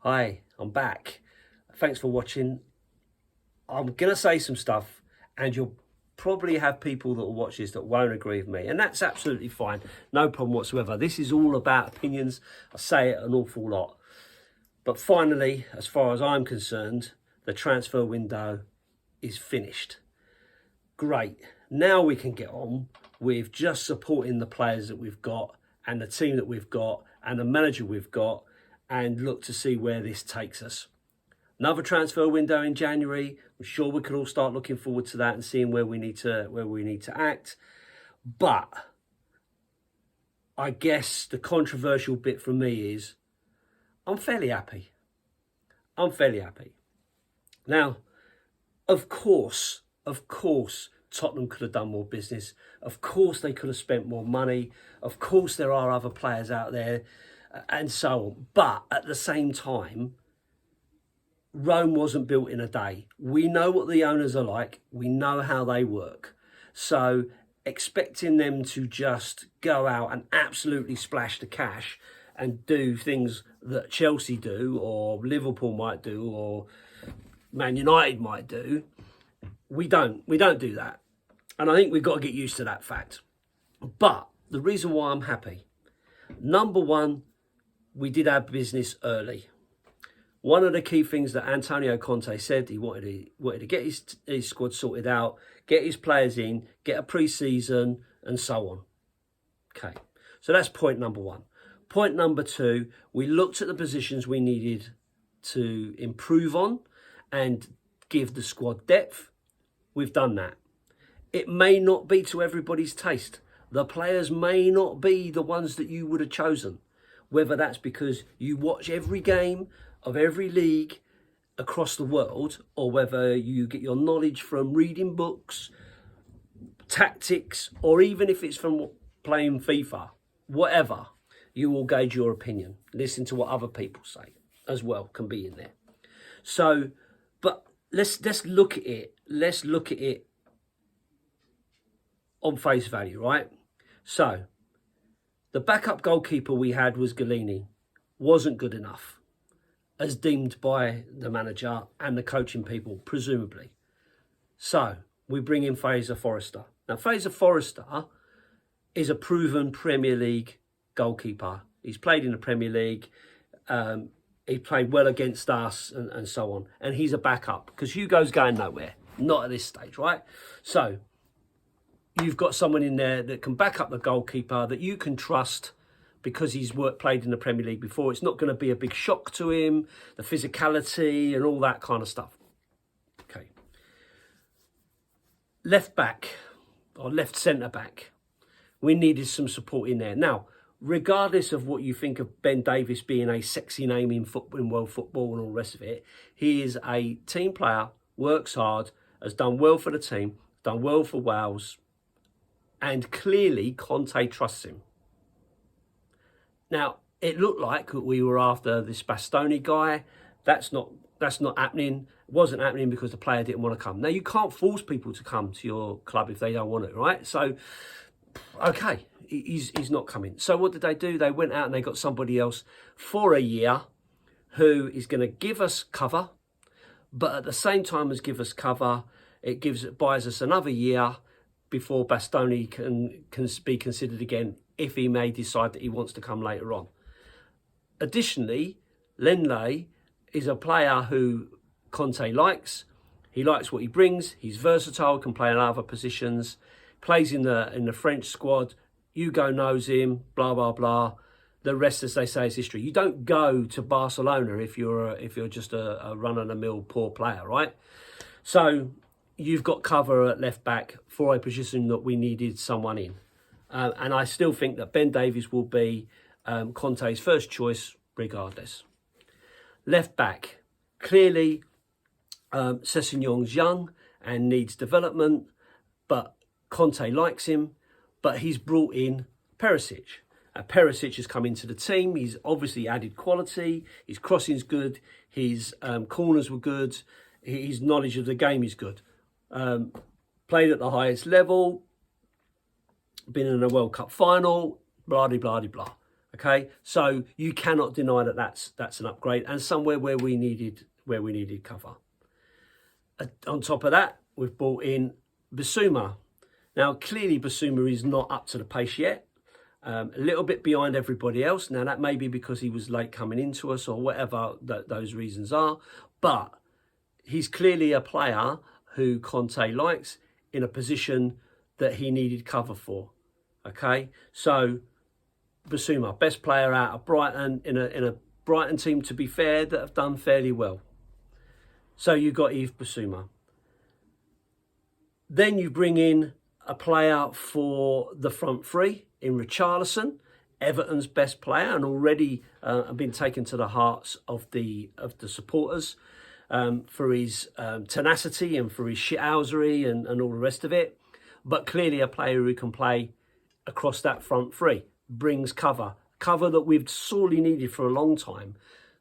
Hi, I'm back. Thanks for watching. I'm going to say some stuff and you'll probably have people that will watch this that won't agree with me. And that's absolutely fine. No problem whatsoever. This is all about opinions. I say it an awful lot. But finally, as far as I'm concerned, the transfer window is finished. Great. Now we can get on with just supporting the players that we've got and the team that we've got and the manager we've got and look to see where this takes us. Another transfer window in January. I'm sure we can all start looking forward to that and seeing where we need to act. But I guess the controversial bit for me is I'm fairly happy. Now, of course, Tottenham could have done more business. Of course, they could have spent more money. Of course, there are other players out there and so on. But at the same time, Rome wasn't built in a day. We know what the owners are like. We know how they work. So expecting them to just go out and absolutely splash the cash and do things that Chelsea do or Liverpool might do or Man United might do, we don't do that. And I think we've got to get used to that fact. But the reason why I'm happy, number one, we did our business early. One of the key things that Antonio Conte said, he wanted to get his squad sorted out, get his players in, get a pre-season and so on. Okay, so that's point number one. Point number two, we looked at the positions we needed to improve on and give the squad depth. We've done that. It may not be to everybody's taste. The players may not be the ones that you would have chosen. Whether that's because you watch every game of every league across the world, or whether you get your knowledge from reading books, tactics, or even if it's from playing FIFA, whatever, you will gauge your opinion. Listen to what other people say as well, can be in there. So, but let's look at it. Let's look at it on face value, right? So, the backup goalkeeper we had was Galini. Wasn't good enough, as deemed by the manager and the coaching people, presumably. So, we bring in Fraser Forrester. Now, Fraser Forrester is a proven Premier League goalkeeper. He's played in the Premier League. He played well against us and so on. And he's a backup because Hugo's going nowhere. Not at this stage, right? So, you've got someone in there that can back up the goalkeeper that you can trust because he's played in the Premier League before. It's not going to be a big shock to him, the physicality and all that kind of stuff. Okay. Left back or left centre back. We needed some support in there. Now, regardless of what you think of Ben Davies being a sexy name in world football and all the rest of it, he is a team player, works hard, has done well for the team, done well for Wales, and clearly Conte trusts him. Now, it looked like we were after this Bastoni guy. That's not happening. It wasn't happening because the player didn't want to come. Now, you can't force people to come to your club if they don't want it, right? So, okay, he's not coming. So what did they do? They went out and they got somebody else for a year who is going to give us cover, but at the same time as give us cover, it buys us another year before Bastoni can be considered again if he may decide that he wants to come later on. Additionally, Lenglet is a player who Conte likes. He likes what he brings. He's versatile, can play in other positions, plays in the French squad. Hugo knows him, blah, blah, blah. The rest, as they say, is history. You don't go to Barcelona if you're just a run-of-the-mill poor player, right? So you've got cover at left back for a position that we needed someone in. And I still think that Ben Davies will be Conte's first choice regardless. Left back. Clearly, Sessegnon's young and needs development, but Conte likes him. But he's brought in Perisic. Perisic has come into the team. He's obviously added quality. His crossing's good. His corners were good. His knowledge of the game is good. Played at the highest level. Been in a World Cup final. Blah, blah, blah, blah. Okay, so you cannot deny that that's an upgrade and somewhere where we needed cover. On top of that, we've brought in Bissouma. Now, clearly Bissouma is not up to the pace yet. A little bit behind everybody else. Now, that may be because he was late coming into us or whatever those reasons are. But he's clearly a player who Conte likes in a position that he needed cover for. Okay, so Bissouma, best player out of Brighton in a Brighton team, to be fair, that have done fairly well. So you've got Yves Bissouma. Then you bring in a player for the front three in Richarlison, Everton's best player, and already been taken to the hearts of the supporters for his tenacity and for his shithousery and all the rest of it. But clearly a player who can play across that front three, brings cover that we've sorely needed for a long time.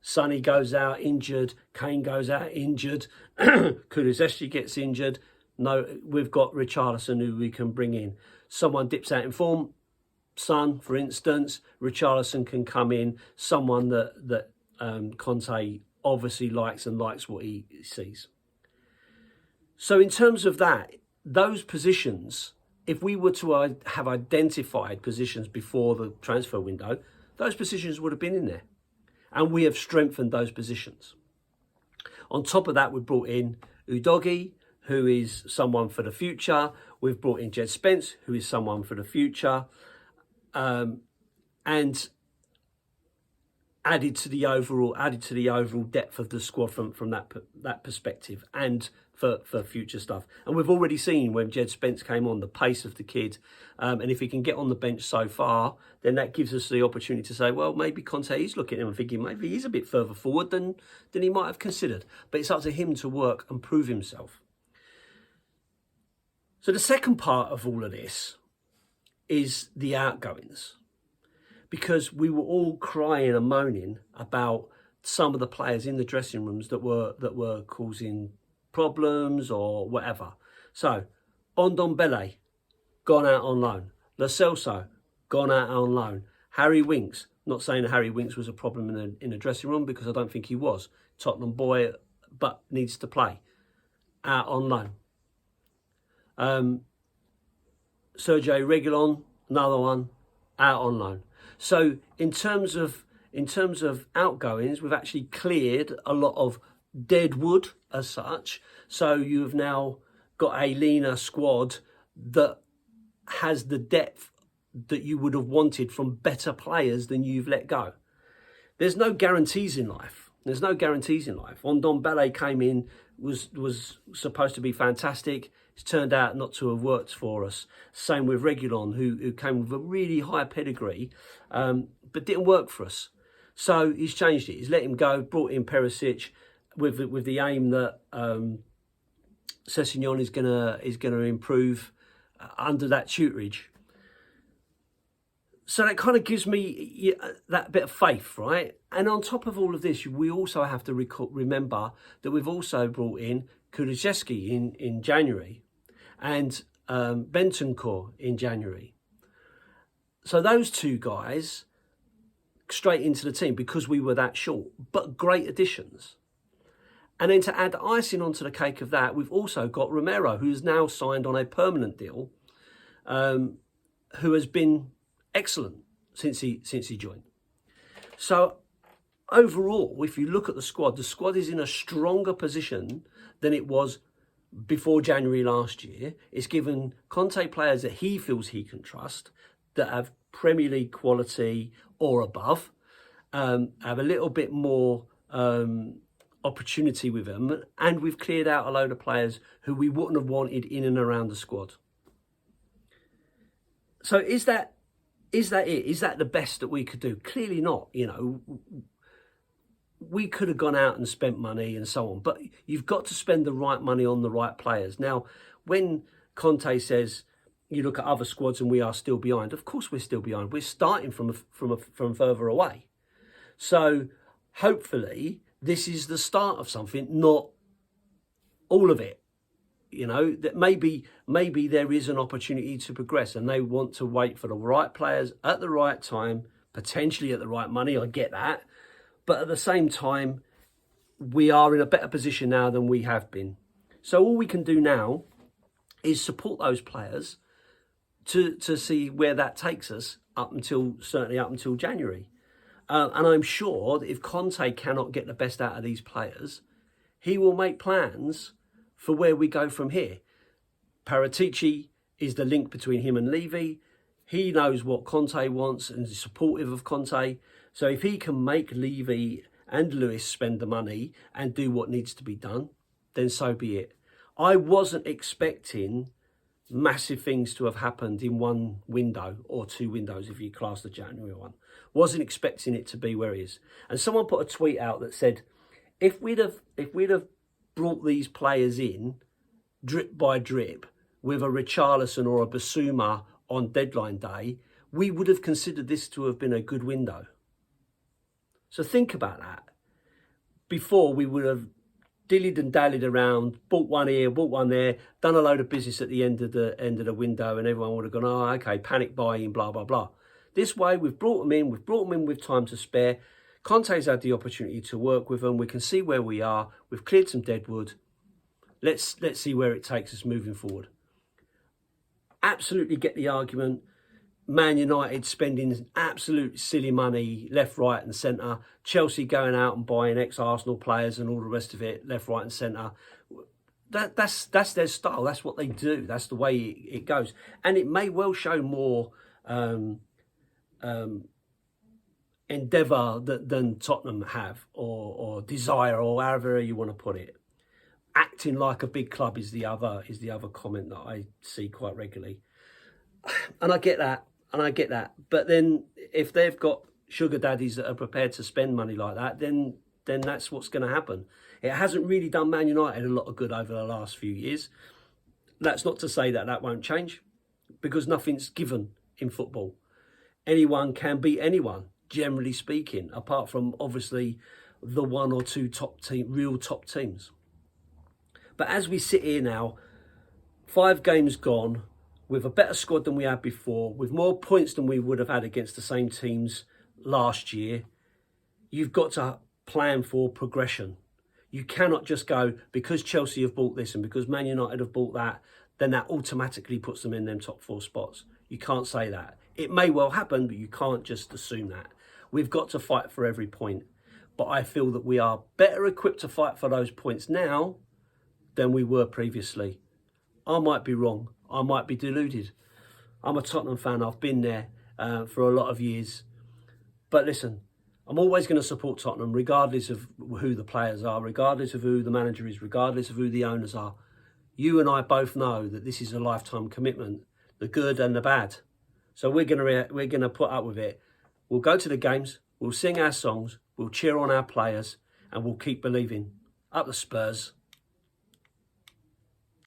Sonny goes out injured, Kane goes out injured, Kulusevski gets injured. No, we've got Richarlison who we can bring in. Someone dips out in form, Son, for instance, Richarlison can come in. Someone that Conte obviously likes and likes what he sees. So in terms of that, those positions, if we were to have identified positions before the transfer window, those positions would have been in there. And we have strengthened those positions. On top of that, we brought in Udogie, who is someone for the future. We've brought in Jed Spence, who is someone for the future. And added to the overall depth of the squad from that perspective and for future stuff. And we've already seen when Jed Spence came on, the pace of the kid. And if he can get on the bench so far, then that gives us the opportunity to say, well, maybe Conte is looking at him and thinking maybe he's a bit further forward than he might have considered. But it's up to him to work and prove himself. So the second part of all of this is the outgoings. Because we were all crying and moaning about some of the players in the dressing rooms that were causing problems or whatever. So, Ndombele, gone out on loan. Lo Celso, gone out on loan. Harry Winks, not saying that Harry Winks was a problem in the dressing room, because I don't think he was. Tottenham boy, but needs to play. Out on loan. Sergio Reguilon, another one, out on loan. So in terms of outgoings, we've actually cleared a lot of dead wood as such. So you have now got a leaner squad that has the depth that you would have wanted from better players than you've let go. There's no guarantees in life. Ndombele came in, was supposed to be fantastic. It's turned out not to have worked for us. Same with Reguilon, who came with a really high pedigree, but didn't work for us. So he's changed it. He's let him go, brought in Perisic with the aim that Sessegnon is gonna improve under that tutorage. So that kind of gives me that bit of faith, right? And on top of all of this, we also have to remember that we've also brought in Kulusevski in January and Bentancur in January. So those two guys straight into the team because we were that short, but great additions. And then to add icing onto the cake of that, we've also got Romero, who's now signed on a permanent deal, who has been excellent since he joined. So overall, if you look at the squad is in a stronger position than it was before January last year. It's given Conte players that he feels he can trust, that have Premier League quality or above, have a little bit more opportunity with them, and we've cleared out a load of players who we wouldn't have wanted in and around the squad. So is that it? Is that the best that we could do? Clearly not. You know, we could have gone out and spent money and so on, but you've got to spend the right money on the right players. Now, when Conte says you look at other squads and we are still behind, of course we're still behind. We're starting from further away. So hopefully this is the start of something, not all of it. You know, that maybe there is an opportunity to progress, and they want to wait for the right players at the right time potentially at the right money. I get that. But at the same time, we are in a better position now than we have been. So all we can do now is support those players to see where that takes us certainly up until January. And I'm sure that if Conte cannot get the best out of these players, he will make plans for where we go from here. Paratici is the link between him and Levy. He knows what Conte wants and is supportive of Conte. So if he can make Levy and Lewis spend the money and do what needs to be done, then so be it. I wasn't expecting massive things to have happened in one window or two windows if you class the January one. Wasn't expecting it to be where it is. And someone put a tweet out that said, if we'd have brought these players in drip by drip with a Richarlison or a Basuma on deadline day, we would have considered this to have been a good window. So think about that. Before, we would have dillied and dallied around, bought one here, bought one there, done a load of business at the end of the window, and everyone would have gone, oh, okay, panic buying, blah, blah, blah. This way, we've brought them in with time to spare. Conte's had the opportunity to work with them. We can see where we are. We've cleared some deadwood. Let's see where it takes us moving forward. Absolutely get the argument. Man United spending absolute silly money left, right and centre. Chelsea going out and buying ex-Arsenal players and all the rest of it left, right and centre. That's their style. That's what they do. That's the way it goes. And it may well show more endeavour than Tottenham have or desire or however you want to put it. Acting like a big club is the other comment that I see quite regularly. And I get that. But then if they've got sugar daddies that are prepared to spend money like that, then that's what's going to happen. It hasn't really done Man United a lot of good over the last few years. That's not to say that won't change, because nothing's given in football. Anyone can beat anyone, generally speaking, apart from obviously the one or two real top teams. But as we sit here now, 5 games gone, with a better squad than we had before, with more points than we would have had against the same teams last year, you've got to plan for progression. You cannot just go, because Chelsea have bought this and because Man United have bought that, then that automatically puts them in them top 4 spots. You can't say that. It may well happen, but you can't just assume that. We've got to fight for every point. But I feel that we are better equipped to fight for those points now than we were previously. I might be wrong. I might be deluded. I'm a Tottenham fan. I've been there for a lot of years. But listen, I'm always going to support Tottenham, regardless of who the players are, regardless of who the manager is, regardless of who the owners are. You and I both know that this is a lifetime commitment, the good and the bad. So we're going to put up with it. We'll go to the games, we'll sing our songs, we'll cheer on our players, and we'll keep believing. Up the Spurs.